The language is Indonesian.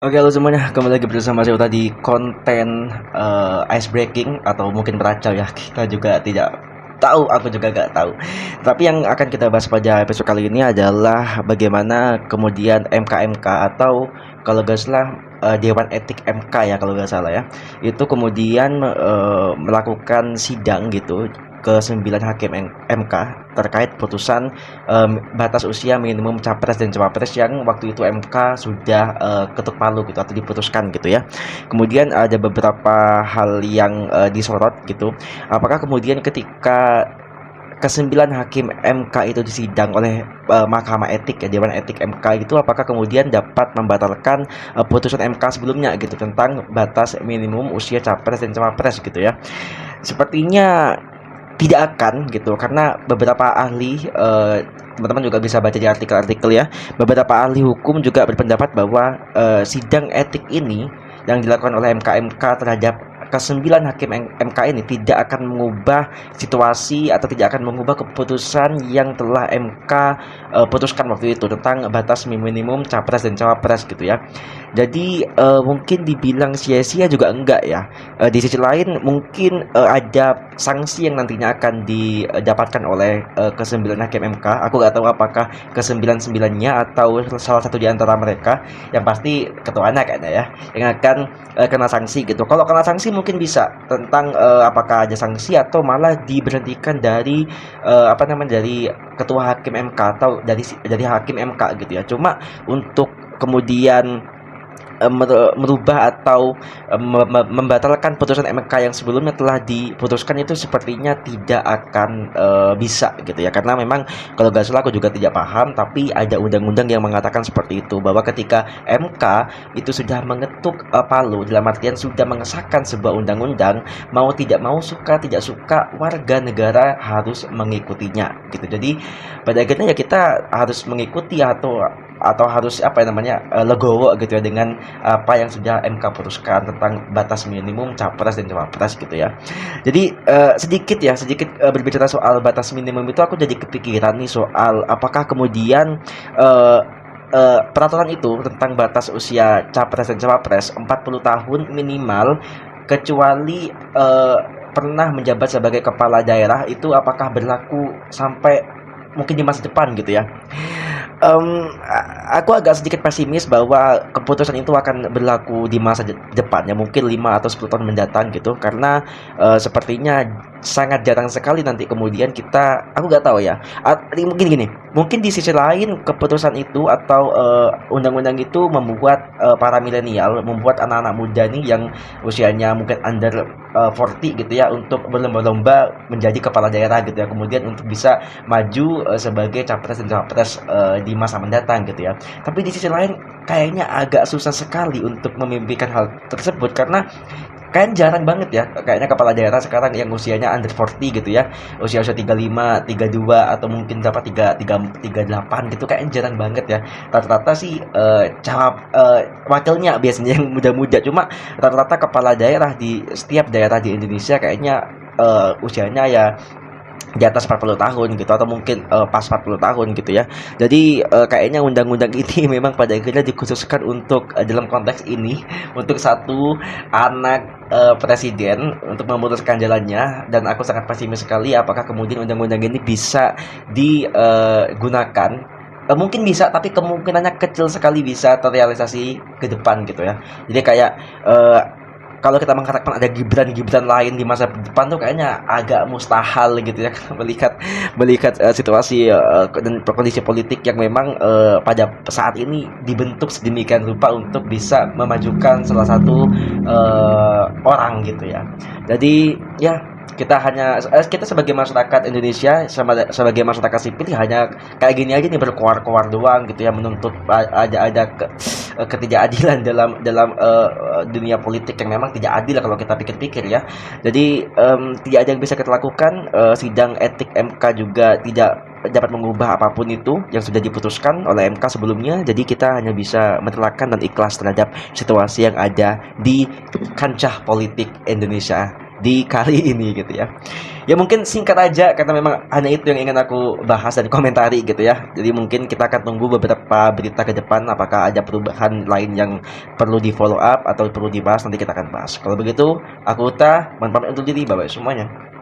Oke, halo semuanya, kembali lagi bersama saya tadi konten ice breaking atau mungkin beracau ya. Kita juga tidak tahu, aku juga gak tahu. Tapi yang akan kita bahas pada episode kali ini adalah bagaimana kemudian MK atau kalau gak salah Dewan Etik MK ya kalau gak salah ya. Itu kemudian melakukan sidang gitu ke 9 hakim MK terkait putusan batas usia minimum capres dan cawapres yang waktu itu MK sudah ketuk palu gitu atau diputuskan gitu ya. Kemudian ada beberapa hal yang disorot gitu. Apakah kemudian ketika kesembilan hakim MK itu disidang oleh Mahkamah Etik ya, Dewan Etik MK itu apakah kemudian dapat membatalkan putusan MK sebelumnya gitu tentang batas minimum usia capres dan cawapres gitu ya. Sepertinya tidak akan gitu karena beberapa ahli teman-teman juga bisa baca di artikel-artikel ya, beberapa ahli hukum juga berpendapat bahwa sidang etik ini yang dilakukan oleh MK terhadap kesembilan hakim MK ini tidak akan mengubah situasi atau tidak akan mengubah keputusan yang telah MK putuskan waktu itu tentang batas minimum capres dan cawapres gitu ya. Jadi mungkin dibilang sia-sia juga enggak ya. Di sisi lain mungkin ada sanksi yang nantinya akan didapatkan oleh kesembilan hakim MK. Aku nggak tahu apakah kesembilan-sembilannya atau salah satu di antara mereka. Yang pasti ketuanya kayaknya ya yang akan kena sanksi gitu. Kalau kena sanksi mungkin bisa tentang apakah ada sanksi atau malah diberhentikan dari dari ketua hakim MK atau dari hakim MK gitu ya. Cuma untuk kemudian merubah atau membatalkan putusan MK yang sebelumnya telah diputuskan itu sepertinya tidak akan bisa gitu ya, karena memang kalau gak salah aku juga tidak paham tapi ada undang-undang yang mengatakan seperti itu, bahwa ketika MK itu sudah mengetuk palu dalam artian sudah mengesahkan sebuah undang-undang, mau tidak mau, suka tidak suka, warga negara harus mengikutinya gitu. Jadi pada akhirnya ya kita harus mengikuti atau harus legowo gitu ya dengan apa yang sudah MK putuskan tentang batas minimum capres dan cawapres gitu ya. Jadi sedikit berbicara soal batas minimum itu aku jadi kepikiran nih soal apakah kemudian peraturan itu tentang batas usia capres dan cawapres 40 tahun minimal kecuali pernah menjabat sebagai kepala daerah itu apakah berlaku sampai mungkin di masa depan gitu ya. Aku agak sedikit pesimis bahwa keputusan itu akan berlaku di masa depan ya, mungkin 5 atau 10 tahun mendatang gitu, karena sepertinya sangat jarang sekali nanti kemudian aku nggak tahu ya, mungkin gini, mungkin di sisi lain keputusan itu atau undang-undang itu membuat para milenial, membuat anak-anak muda nih yang usianya mungkin under 40 gitu ya untuk berlomba-lomba menjadi kepala daerah gitu ya, kemudian untuk bisa maju sebagai capres dan cawapres di masa mendatang gitu ya. Tapi di sisi lain kayaknya agak susah sekali untuk memimpikan hal tersebut karena kan jarang banget ya kayaknya kepala daerah sekarang yang usianya under 40 gitu ya, usia-usia 35, 32 atau mungkin dapat 38 gitu, kayaknya jarang banget ya. Rata-rata sih wakilnya biasanya yang muda-muda, cuma rata-rata kepala daerah di setiap daerah di Indonesia kayaknya usianya ya di atas 40 tahun gitu, atau mungkin pas 40 tahun gitu ya. Jadi kayaknya undang-undang ini memang pada akhirnya dikhususkan untuk dalam konteks ini untuk satu anak presiden untuk memutuskan jalannya, dan aku sangat pesimis sekali apakah kemudian undang-undang ini bisa digunakan. Mungkin bisa, tapi kemungkinannya kecil sekali bisa terrealisasi ke depan gitu ya. Jadi kayak kalau kita mengharapkan ada Gibran lain di masa depan tuh kayaknya agak mustahil gitu ya, melihat situasi dan kondisi politik yang memang pada saat ini dibentuk sedemikian rupa untuk bisa memajukan salah satu orang gitu ya. Jadi ya kita sebagai masyarakat Indonesia, sebagai masyarakat sipil hanya kayak gini aja nih, berkoar-koar doang gitu ya, menuntut ada ketidakadilan dalam dunia politik yang memang tidak adil kalau kita pikir-pikir ya. Jadi tidak ada yang bisa kita lakukan. Sidang etik MK juga tidak dapat mengubah apapun itu yang sudah diputuskan oleh MK sebelumnya. Jadi kita hanya bisa merelakan dan ikhlas terhadap situasi yang ada di kancah politik Indonesia di kali ini gitu ya. Ya mungkin singkat aja karena memang hanya itu yang ingin aku bahas dan komentari gitu ya. Jadi mungkin kita akan tunggu beberapa berita ke depan apakah ada perubahan lain yang perlu di follow up atau perlu dibahas, nanti kita akan bahas. Kalau begitu, aku Uta, mohon pamit undur diri, bye bye semuanya.